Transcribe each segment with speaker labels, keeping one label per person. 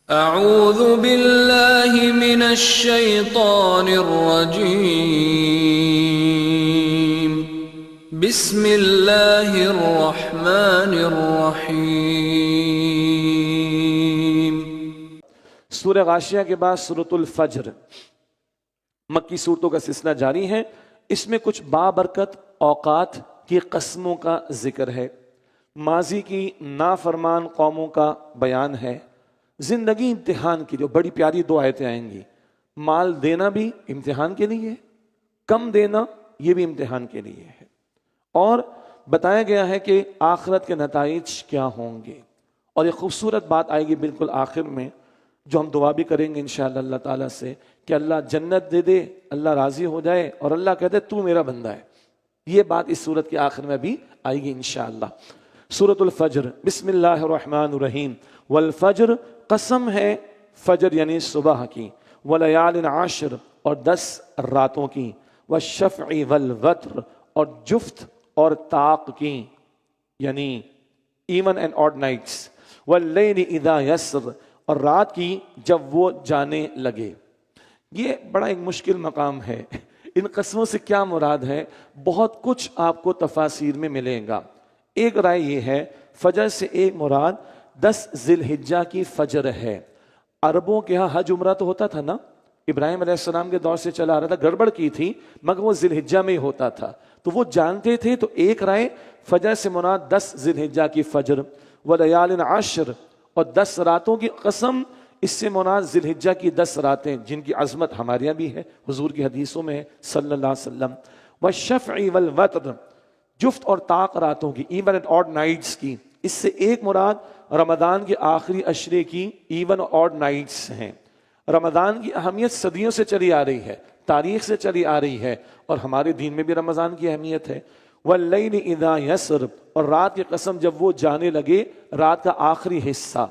Speaker 1: اعوذ باللہ من الشیطان الرجیم بسم اللہ الرحمن الرحیم۔
Speaker 2: سورہ غاشیہ کے بعد سورۃ الفجر، مکی صورتوں کا سلسلہ جاری ہے۔ اس میں کچھ بابرکت اوقات کی قسموں کا ذکر ہے، ماضی کی نافرمان قوموں کا بیان ہے، زندگی امتحان کی جو بڑی پیاری دو آیتیں آئیں گی۔ مال دینا بھی امتحان کے لیے، کم دینا یہ بھی امتحان کے لیے ہے، اور بتایا گیا ہے کہ آخرت کے نتائج کیا ہوں گے۔ اور ایک خوبصورت بات آئے گی بالکل آخر میں، جو ہم دعا بھی کریں گے انشاءاللہ اللہ تعالیٰ سے کہ اللہ جنت دے دے، اللہ راضی ہو جائے اور اللہ کہتے تو میرا بندہ ہے۔ یہ بات اس سورت کے آخر میں بھی آئے گی انشاءاللہ۔ سورۃ الفجر، بسم اللہ الرحمن الرحیم۔ والفجر، قسم ہے فجر یعنی صبح کی، ولیال عشر، اور 10 راتوں کی، والشفع والوتر، اور جفت اور طاق کی یعنی ایون اینڈ آڈ نائٹس، واللیل اذا یسر، اور رات کی جب وہ جانے لگے۔ یہ بڑا ایک مشکل مقام ہے، ان قسموں سے کیا مراد ہے؟ بہت کچھ آپ کو تفاسیر میں ملے گا۔ ایک رائے یہ ہے فجر سے ایک مراد 10 ذی الحجہ کی فجر ہے۔ عربوں کے ہاں حج عمرہ تو ہوتا تھا نا، ابراہیم علیہ السلام کے دور سے چلا آ رہا تھا، گڑبڑ کی تھی مگر وہ ذی الحجہ میں ہی ہوتا تھا، تو وہ جانتے تھے۔ تو ایک رائے فجر سے مراد 10 ذی الحجہ کی فجر، ولیال عشر، اور 10 راتوں کی قسم، اس سے مراد ذی الحجہ کی 10 راتیں جن کی عظمت ہمارے یہاں بھی ہے، حضور کی حدیثوں میں ہے صلی اللہ علیہ وسلم۔ والشفع والوتر، جفت اور طاق راتوں کی، ایون اینڈ آڈ نائٹس کی، اس سے ایک مراد رمضان کے آخری عشرے کی ایون آڈ نائٹس ہیں۔ رمضان کی اہمیت صدیوں سے چلی آ رہی ہے، تاریخ سے چلی آ رہی ہے، اور ہمارے دین میں بھی رمضان کی اہمیت ہے۔ واللیل اذا یسر، اور رات کی قسم جب وہ جانے لگے، رات کا آخری حصہ۔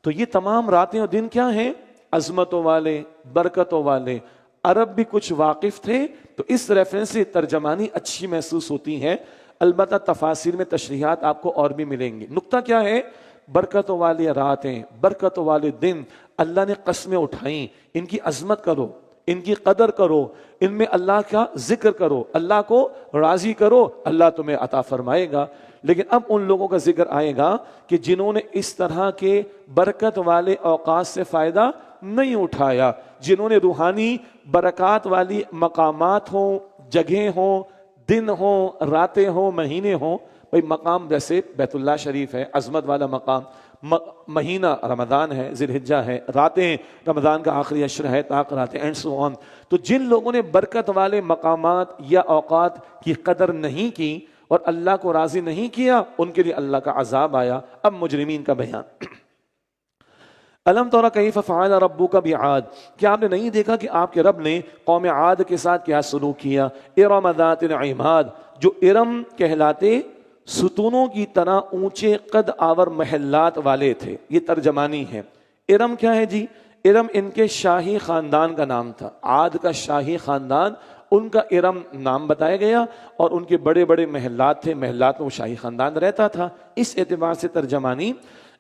Speaker 2: تو یہ تمام راتیں اور دن کیا ہیں؟ عظمتوں والے، برکتوں والے۔ عرب بھی کچھ واقف تھے، تو اس ریفرنس سے ترجمانی اچھی محسوس ہوتی ہے، البتہ تفاسیر میں تشریحات آپ کو اور بھی ملیں گے۔ نقطہ کیا ہے؟ برکتوں والی راتیں، برکتوں والے دن، اللہ نے قسمیں اٹھائیں، ان کی عظمت کرو، ان کی قدر کرو، ان میں اللہ کا ذکر کرو، اللہ کو راضی کرو، اللہ تمہیں عطا فرمائے گا۔ لیکن اب ان لوگوں کا ذکر آئے گا کہ جنہوں نے اس طرح کے برکت والے اوقات سے فائدہ نہیں اٹھایا، جنہوں نے روحانی برکات والی مقامات ہوں، جگہیں ہوں، دن ہوں، راتیں ہوں، مہینے ہوں۔ بھئی مقام جیسے بیت اللہ شریف ہے، عظمت والا مقام، مہینہ رمضان ہے، ذی الحجہ ہے، راتیں رمضان کا آخری عشر ہے، طاق راتیں، اینڈ سو آن۔ تو جن لوگوں نے برکت والے مقامات یا اوقات کی قدر نہیں کی اور اللہ کو راضی نہیں کیا، ان کے لیے اللہ کا عذاب آیا۔ اب مجرمین کا بیان۔ الم تر کیف فعل ربک بعاد، کیا آپ نے نہیں دیکھا کہ آپ کے رب نے قوم عاد کے ساتھ کیا سلوک کیا؟ ارم ذات العماد، جو ارم کہلاتے ستونوں کی طرح اونچے قد آور محلات والے تھے۔ یہ ترجمانی ہے۔ ارم کیا ہے جی؟ ارم ان کے شاہی خاندان کا نام تھا، عاد کا شاہی خاندان، ان کا ارم نام بتایا گیا، اور ان کے بڑے بڑے محلات تھے، محلات میں وہ شاہی خاندان رہتا تھا۔ اس اعتبار سے ترجمانی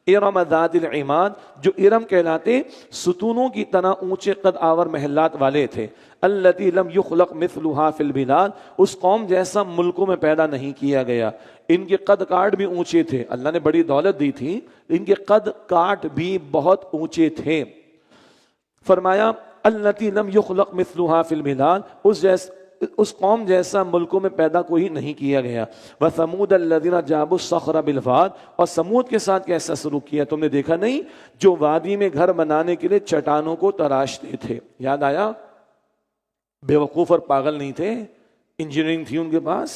Speaker 2: ارم ذات العماد، جو ارم کہلاتے ستونوں کی طرح اونچے قد آور محلات والے تھے۔ التی لم یخلق مثلها فی البلاد، اس قوم جیسا ملکوں میں پیدا نہیں کیا گیا۔ ان کے قد کاٹ بھی اونچے تھے، اللہ نے بڑی دولت دی تھی، ان کے قد کاٹ بھی بہت اونچے تھے۔ فرمایا التی لم یخلق مثلها فی البلاد، اس قوم جیسا ملکوں میں پیدا کوئی نہیں کیا گیا۔ وثمود الذین جابوا الصخر بالواد، اور سمود کے ساتھ کیسا سلوک کیا تم نے دیکھا نہیں؟ جو وادی میں گھر بنانے کے لیے چٹانوں کو تراشتے تھے۔ یاد آیا؟ بے وقوف اور پاگل نہیں تھے، انجینئرنگ تھی ان کے پاس،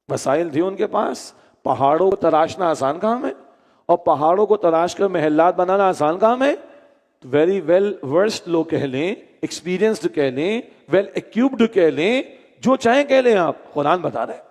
Speaker 2: وسائل تھے ان کے پاس۔ پہاڑوں کو تراشنا آسان کام ہے، اور پہاڑوں کو تراش کر محلات بنانا آسان کام ہے؟ ویری ویل ورسڈ لوگ کہہ لیں، ایکسپیرینسڈ کہہ لیں، ویل ایکیوپڈ کہہ لیں، جو چاہیں کہہ لیں، آپ قرآن بتا رہے ہیں۔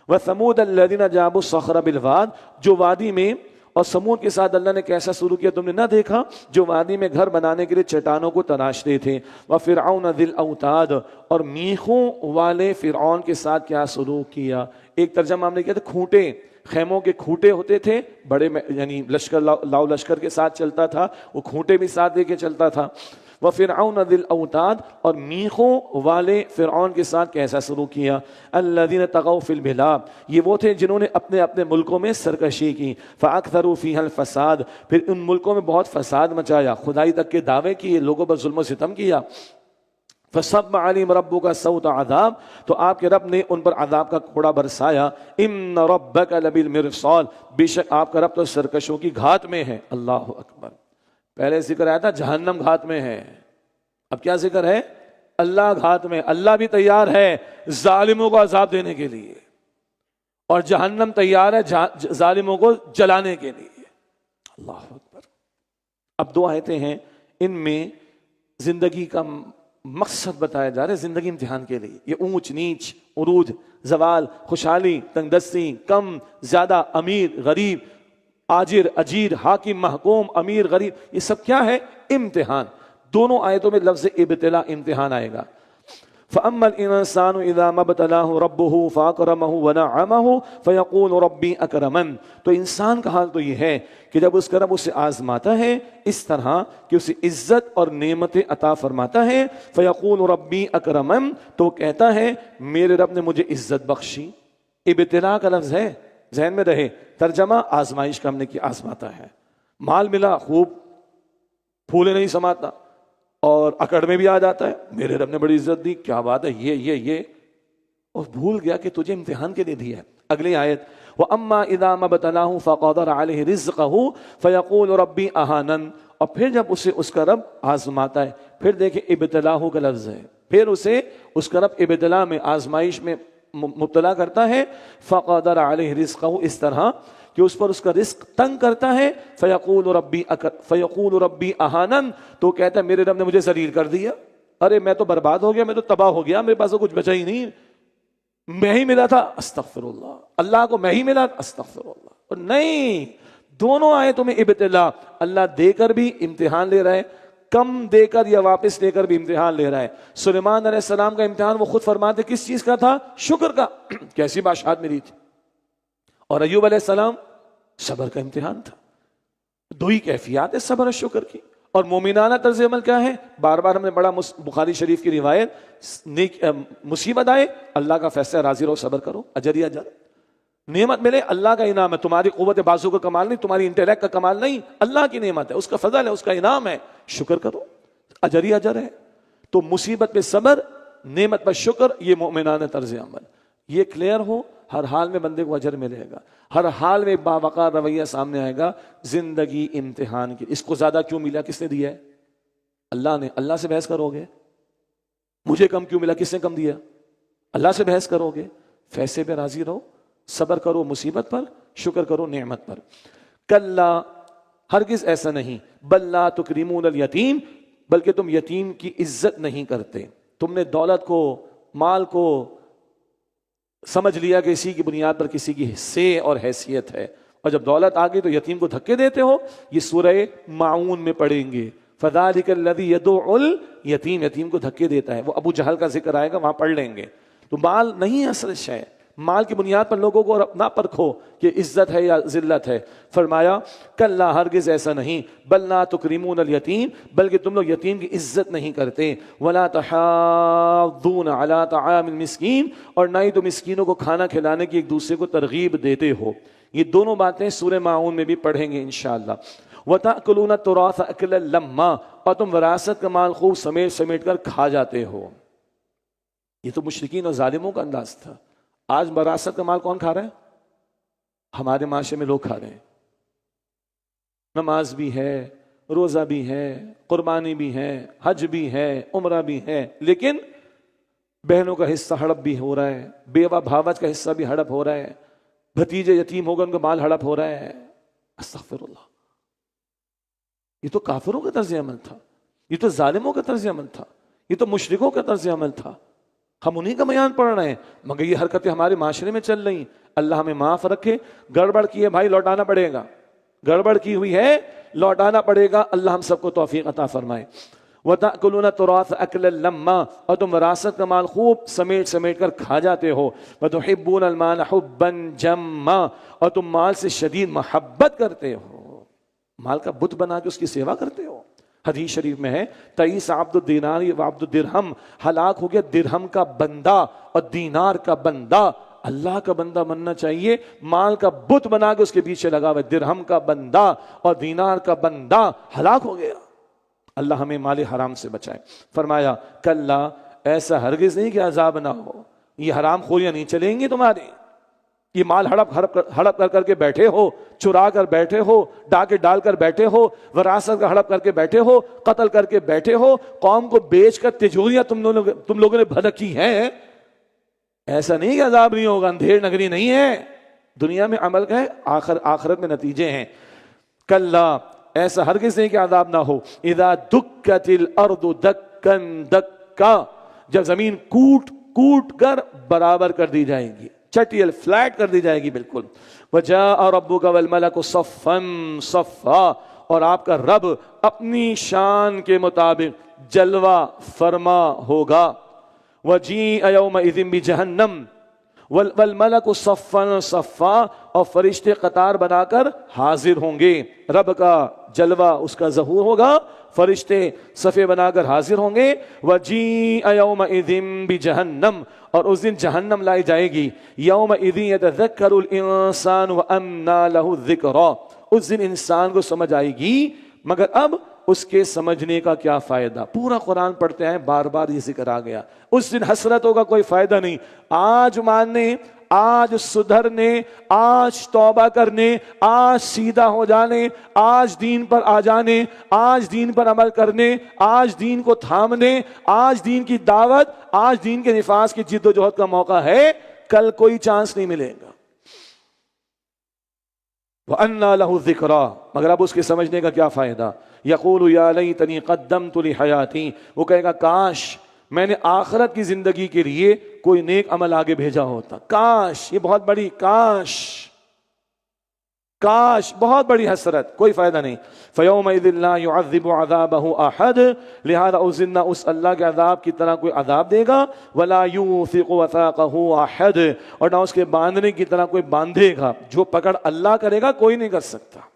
Speaker 2: وَثَمُودَ الَّذِينَ جَابُوا الصَّخْرَ بِالْوَادِ، جو وادی میں، اور سمود کے ساتھ اللہ نے کیسا سلوک کیا تم نے نہ دیکھا؟ جو وادی میں گھر بنانے کے لیے چٹانوں کو تراشتے تھے۔ وَفِرْعَوْنَ ذِي الْأَوْتَادِ، اور میخوں والے فرعون کے ساتھ کیا سلوک کیا؟ ایک ترجمہ ہم نے کیا تھا کھوٹے، خیموں کے کھوٹے ہوتے تھے بڑے، یعنی لشکر لاؤ لشکر کے ساتھ چلتا تھا، وہ کھوٹے بھی ساتھ لے کے چلتا تھا۔ وَفِرْعَوْنَ ذِي الْأَوْتَادِ، اور میخوں والے فرعون کے ساتھ کیسا سلوک کیا۔ الَّذِينَ طَغَوْا فِي الْبِلَادِ، یہ وہ تھے جنہوں نے اپنے اپنے ملکوں میں سرکشی کی۔ فَأَكْثَرُوا فِيهَا الْفَسَادِ، پھر ان ملکوں میں بہت فساد مچایا، خدائی تک کے دعوے کیے، لوگوں پر ظلم و ستم کیا۔ فَصَبَّ عَلَيْهِمْ رَبُّكَ صَوْتَ عَذَابٍ، تو آپ کے رب نے ان پر عذاب کا کوڑا برسایا۔ إِنَّ رَبَّكَ لَبِالْمِرْصَادِ، بے شک آپ کا رب تو سرکشوں کی گھات میں ہے۔ اللہ اکبر۔ پہلے ذکر آیا تھا جہنم گھات میں ہے، اب کیا ذکر ہے؟ اللہ گھات میں۔ اللہ بھی تیار ہے ظالموں کو عذاب دینے کے لیے، اور جہنم تیار ہے ظالموں کو جلانے کے لیے۔ اللہ اکبر۔ اب دو آیتیں ہیں، ان میں زندگی کا مقصد بتایا جا رہا ہے، زندگی امتحان کے لیے۔ یہ اونچ نیچ، عروج، زوال، خوشحالی، تنگ دستی، کم زیادہ، امیر غریب، آجر اجیر، حاکم محکوم، امیر غریب، یہ سب کیا ہے؟ امتحان۔ دونوں آیتوں میں لفظ ابتلا امتحان آئے گا۔ فَأَمَّا الْإِنسَانُ إِذَا مَا ابْتَلَاهُ رَبُّهُ فَأَكْرَمَهُ وَنَعَّمَهُ فَيَقُولُ رَبِّي أَكْرَمَنِ، تو انسان کا حال تو یہ ہے کہ جب اس کا رب اسے آزماتا ہے اس طرح کہ اسے عزت اور نعمتیں عطا فرماتا ہے، فَيَقُولُ رَبِّي أَكْرَمَنِ، تو کہتا ہے میرے رب نے مجھے عزت بخشی۔ ابتلا کا لفظ ہے، ذہن میں رہے، ترجمہ آزمائش کا ہم نے کی، آزماتا ہے۔ مال ملا خوب، پھولے نہیں سماتا، اور اکڑ میں بھی آ جاتا ہے، میرے رب نے بڑی عزت دی، کیا بات ہے، یہ اور بھول گیا کہ تجھے امتحان کے لیے دیا ہے۔ اگلی آیت، وَأَمَّا إِذَا مَا ابْتَلَاهُ فَقَدَرَ عَلَيْهِ رِزْقَهُ فَيَقُولُ رَبِّي أَهَانَنِ، اور پھر جب اسے اس کا رب آزماتا ہے، پھر دیکھیں ابتلاہ کا لفظ ہے، پھر اسے اس کا رب ابتلا میں، آزمائش میں مبتلا کرتا ہے۔ فَقَدَرَ عَلَيْهِ رِزْقَهُ، اس طرح کہ اس پر اس کا رزق تنگ کرتا ہے۔ فَيَقُولُ رَبِّي أَهَانَنِ، تو کہتا ہے میرے رب نے مجھے ذلیل کر دیا، ارے میں تو برباد ہو گیا، میں تو تباہ ہو گیا، میرے پاس تو کچھ بچا ہی نہیں، میں ہی ملا تھا، استغفر اللہ، اللہ کو میں ہی ملا، استغفر اللہ۔ اور نہیں، دونوں آیتوں میں ابتلا، اللہ دے کر بھی امتحان لے رہا ہے، کم دے کر یا واپس لے کر بھی امتحان لے رہا ہے۔ سلیمان علیہ السلام کا امتحان وہ خود فرماتے کس چیز کا تھا؟ شکر کا، کیسی بادشاہت ملی تھی۔ اور ایوب علیہ السلام صبر کا امتحان تھا۔ دو ہی کیفیات ہے صبر اور شکر کی۔ اور مومنانہ طرز عمل کیا ہے؟ بار بار ہم نے بڑا بخاری شریف کی روایت، مصیبت آئے اللہ کا فیصلہ، راضی رہو، صبر کرو، اجر ہی اجر، نعمت ملے اللہ کا انعام ہے، تمہاری قوت بازو کا کمال نہیں، تمہاری انٹلیکٹ کا کمال نہیں، اللہ کی نعمت ہے، اس کا فضل ہے، اس کا انعام ہے، شکر کرو، اجر ہی اجر ہے۔ تو مصیبت پہ صبر، نعمت پر شکر، یہ مومنانہ طرز عمل، یہ کلیئر ہو، ہر حال میں بندے کو اجر ملے گا، ہر حال میں باوقار رویہ سامنے آئے گا۔ زندگی امتحان کی، اس کو زیادہ کیوں ملا؟ کس نے دیا ہے؟ اللہ نے۔ اللہ سے بحث کرو گے؟ مجھے کم کیوں ملا؟ کس نے کم دیا؟ اللہ سے بحث کرو گے؟ فیصلے پہ راضی رہو، صبر کرو مصیبت پر، شکر کرو نعمت پر۔ کلا، ہرگز ایسا نہیں، بل لا تکرمون الیتیم، بلکہ تم یتیم کی عزت نہیں کرتے۔ تم نے دولت کو، مال کو سمجھ لیا کہ اسی کی بنیاد پر کسی کی حصے اور حیثیت ہے، اور جب دولت آ گئی تو یتیم کو دھکے دیتے ہو۔ یہ سورہ معون میں پڑھیں گے، فذالک الذی یدعو الیتیم، یتیم کو دھکے دیتا ہے، وہ ابو جہل کا ذکر آئے گا، وہاں پڑھ لیں گے۔ تو مال نہیں اصل شے، مال کی بنیاد پر لوگوں کو نہ پرکھو کہ عزت ہے یا ذلت ہے۔ فرمایا کلا، ہرگز ایسا نہیں، بل لا تکرمون الیتیم، بلکہ تم لوگ یتیم کی عزت نہیں کرتے، ولا تحاضون علی طعام المسکین، اور نہ ہی تم مسکینوں کو کھانا کھلانے کی ایک دوسرے کو ترغیب دیتے ہو۔ یہ دونوں باتیں سورہ ماعون میں بھی پڑھیں گے انشاءاللہ۔ وتأکلون التراث اکلا لما، اور تم وراثت کا مال خوب سمیٹ سمیٹ کر کھا جاتے ہو۔ یہ تو مشرکین اور ظالموں کا انداز تھا۔ آج وراثت کا مال کون کھا رہا ہے؟ ہمارے معاشرے میں لوگ کھا رہے ہیں۔ نماز بھی ہے، روزہ بھی ہے، قربانی بھی ہے، حج بھی ہے، عمرہ بھی ہے، لیکن بہنوں کا حصہ ہڑپ بھی ہو رہا ہے، بیوہ بھاوج کا حصہ بھی ہڑپ ہو رہا ہے، بھتیجے یتیم ہو گئے ان کا مال ہڑپ ہو رہا ہے۔ استغفر اللہ، یہ تو کافروں کا طرز عمل تھا، یہ تو ظالموں کا طرز عمل تھا، یہ تو مشرکوں کا طرز عمل تھا۔ ہم انہی کا بیان پڑھ رہے ہیں، مگر یہ حرکتیں ہمارے معاشرے میں چل رہی۔ اللہ ہمیں معاف رکھے۔ گڑبڑ کی ہے بھائی، لوٹانا پڑے گا، گڑبڑ کی ہوئی ہے، لوٹانا پڑے گا۔ اللہ ہم سب کو توفیق عطا فرمائے۔ وَتَأْكُلُونَ التُّرَاثَ أَكْلًا لَمًّا، اور تم وراثت کا مال خوب سمیٹ سمیٹ کر کھا جاتے ہو. وَتُحِبُّونَ الْمَالَ حُبًّا جَمًّا، اور تم مال سے شدید محبت کرتے ہو، مال کا بت بنا کے اس کی سیوا کرتے ہو. حدیث شریف میں ہے تئیس عبد الدینار و عبد الدرہم، ہلاک ہو گیا درہم کا بندہ اور دینار کا بندہ. اللہ کا بندہ بننا چاہیے، مال کا بت بنا کے اس کے پیچھے لگا ہوا. درہم کا بندہ اور دینار کا بندہ ہلاک ہو گیا. اللہ ہمیں مال حرام سے بچائے. فرمایا کلا، ایسا ہرگز نہیں کہ عذاب نہ ہو، یہ حرام خوریاں نہیں چلیں گی تمہاری. یہ مال ہڑپ کر کے بیٹھے ہو، چرا کر بیٹھے ہو، ڈاکے ڈال کر بیٹھے ہو، وراثت کا ہڑپ کر کے بیٹھے ہو، قتل کر کے بیٹھے ہو، قوم کو بیچ کر تجوریاں تم لوگوں نے بھڑکی ہیں. ایسا نہیں کہ عذاب نہیں ہوگا، اندھیر نگری نہیں ہے. دنیا میں عمل کا ہے، آخرت میں نتیجے ہیں. کلا، ایسا ہرگز نہیں کہ عذاب نہ ہو. اذا دکت الارض دکا دکا، جب زمین کوٹ کوٹ کر برابر کر دی جائے گی، چٹیل فلیٹ کر دی جائے گی بالکل. وجاء ربک والملک صفا صفا، اور آپ کا رب اپنی شان کے مطابق جلوہ فرما ہوگا. وجیء یومئذ بجہنم والملک صفا صفا، اور فرشتے قطار بنا کر حاضر ہوں گے. رب کا جلوہ، اس کا ظہور ہوگا، فرشتے صفے بنا کر حاضر ہوں گے. وجیء یومئذ بجہنم، اور اس دن جہنم لائی جائے گی. یومئذ یتذکر الانسان وانى له الذکری، اس دن انسان کو سمجھ آئے گی، مگر اب اس کے سمجھنے کا کیا فائدہ. پورا قرآن پڑھتے ہیں، بار بار یہ ذکر آ گیا. اس دن حسرتوں کا کوئی فائدہ نہیں. آج ماننے، آج سدھرنے، آج توبہ کرنے، آج سیدھا ہو جانے، آج دین پر آ جانے، آج دین پر عمل کرنے، آج دین کو تھامنے، آج دین کی دعوت، آج دین کے نفاذ کی جد و جہد کا موقع ہے. کل کوئی چانس نہیں ملے گا. وَأَنَّا لَهُ الذِّكْرَى، مگر اب اس کے سمجھنے کا کیا فائدہ. یقول یا لیتنی قدمت لحیاتی، وہ کہے گا کاش میں نے آخرت کی زندگی کے لیے کوئی نیک عمل آگے بھیجا ہوتا. کاش، یہ بہت بڑی کاش، کاش، بہت بڑی حسرت، کوئی فائدہ نہیں. فَيَوْمَئِذٍ لَا يُعَذِّبُ عَذَابَهُ أَحَدٌ، لہذا اس دن نہ اس اللہ کے عذاب کی طرح کوئی عذاب دے گا. وَلَا يُوثِقُ وَثَاقَهُ أَحَدٌ، اور نہ اس کے باندھنے کی طرح کوئی باندھے گا. جو پکڑ اللہ کرے گا کوئی نہیں کر سکتا،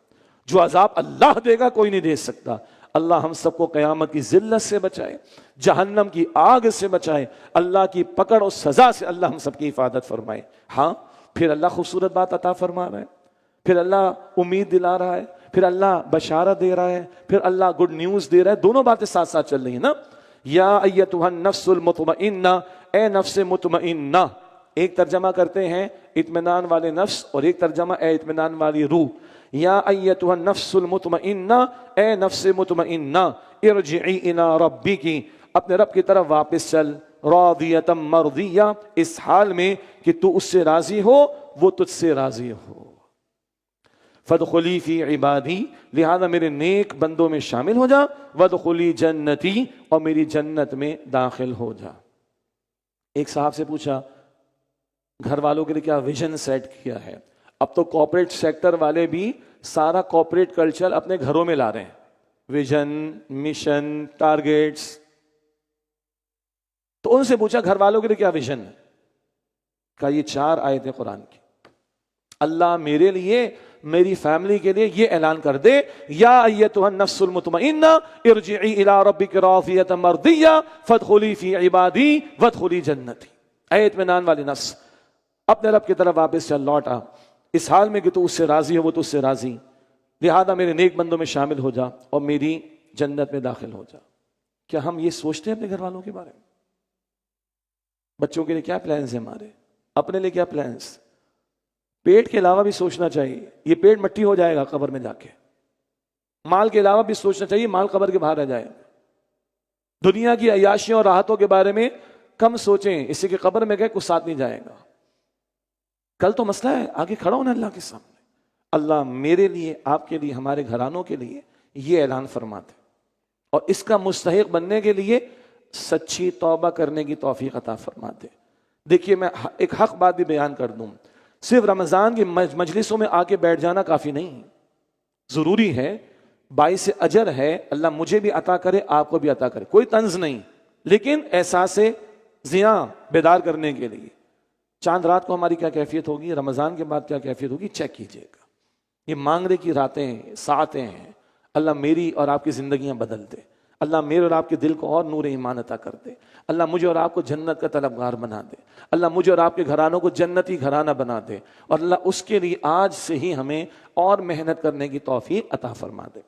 Speaker 2: جو عذاب اللہ دے گا کوئی نہیں دے سکتا. اللہ ہم سب کو قیامت کی ذلت سے بچائے، جہنم کی آگ سے بچائے، اللہ کی پکڑ اور سزا سے اللہ ہم سب کی حفاظت فرمائے. ہاں، پھر اللہ خوبصورت بات عطا فرما رہا ہے، پھر اللہ امید دلا رہا ہے، پھر اللہ بشارت دے رہا ہے، پھر اللہ گڈ نیوز دے رہا ہے. دونوں باتیں ساتھ ساتھ چل رہی ہیں نا. یا ایتھا النفس المطمئنہ، اے نفس مطمئنہ. ایک ترجمہ کرتے ہیں اطمینان والے نفس، اور ایک ترجمہ اے اطمینان والی روح. یا ایتھا النفس المطمئنہ، اے نفس مطمئنہ، ارجعی الی ربک، اپنے رب کی طرف واپس چل. راضیۃ مرضیہ، اس حال میں کہ تو اس سے راضی ہو، وہ تجھ سے راضی ہو. فادخلی فی عبادی، لہذا میرے نیک بندوں میں شامل ہو جا. وادخلی جنتی، اور میری جنت میں داخل ہو جا. ایک صاحب سے پوچھا گھر والوں کے لیے کیا ویژن سیٹ کیا ہے. اب تو کارپوریٹ سیکٹر والے بھی سارا کارپوریٹ کلچر اپنے گھروں میں لا رہے ہیں. Vision, mission, targets. تو ان سے پوچھا گھر والوں کے لیے کیا ویژن ہے. کہا یہ 4 آیتیں قرآن کی. اللہ میرے لیے، میری فیملی کے لیے یہ اعلان کر دے، یا ایتھا النفس المطمئنہ ارجعی الی ربک راضیۃ مرضیہ فادخلی فی عبادی وادخلی جنتی. اے اطمینان والی نفس، اپنے رب کی طرف واپس چل، لوٹ آ، اس حال میں کہ تو اس سے راضی ہو، وہ تو اس سے راضی. لہذا میرے نیک بندوں میں شامل ہو جا اور میری جنت میں داخل ہو جا. کیا ہم یہ سوچتے ہیں اپنے گھر والوں کے بارے میں؟ بچوں کے لیے کیا پلانز ہیں ہمارے، اپنے لیے کیا پلانز؟ پیٹ کے علاوہ بھی سوچنا چاہیے. یہ پیٹ مٹی ہو جائے گا قبر میں جا کے. مال کے علاوہ بھی سوچنا چاہیے، مال قبر کے باہر رہ جائے. دنیا کی عیاشیوں اور راحتوں کے بارے میں کم سوچیں، اس سے کہ قبر میں گئے کچھ ساتھ نہیں جائے گا. کل تو مسئلہ ہے، آگے کھڑا ہونا اللہ کے سامنے. اللہ میرے لیے، آپ کے لیے، ہمارے گھرانوں کے لیے یہ اعلان فرماتے، اور اس کا مستحق بننے کے لیے سچی توبہ کرنے کی توفیق عطا فرماتے. دیکھیے میں ایک حق بات بھی بیان کر دوں، صرف رمضان کی مجلسوں میں آ کے بیٹھ جانا کافی نہیں. ضروری ہے باعث اجر ہے، اللہ مجھے بھی عطا کرے، آپ کو بھی عطا کرے، کوئی طنز نہیں، لیکن احساس زیاں بیدار کرنے کے لیے چاند رات کو ہماری کیا کیفیت ہوگی، رمضان کے بعد کیا کیفیت ہوگی، چیک کیجئے گا۔ یہ مانگنے کی راتیں ہیں، ساعتیں ہیں، اللہ میری اور آپ کی زندگیاں بدل دے، اللہ میرے اور آپ کے دل کو اور نور ایمان عطا کر دے، اللہ مجھے اور آپ کو جنت کا طلبگار بنا دے، اللہ مجھے اور آپ کے گھرانوں کو جنتی گھرانہ بنا دے، اور اللہ اس کے لیے آج سے ہی ہمیں اور محنت کرنے کی توفیق عطا فرما دے۔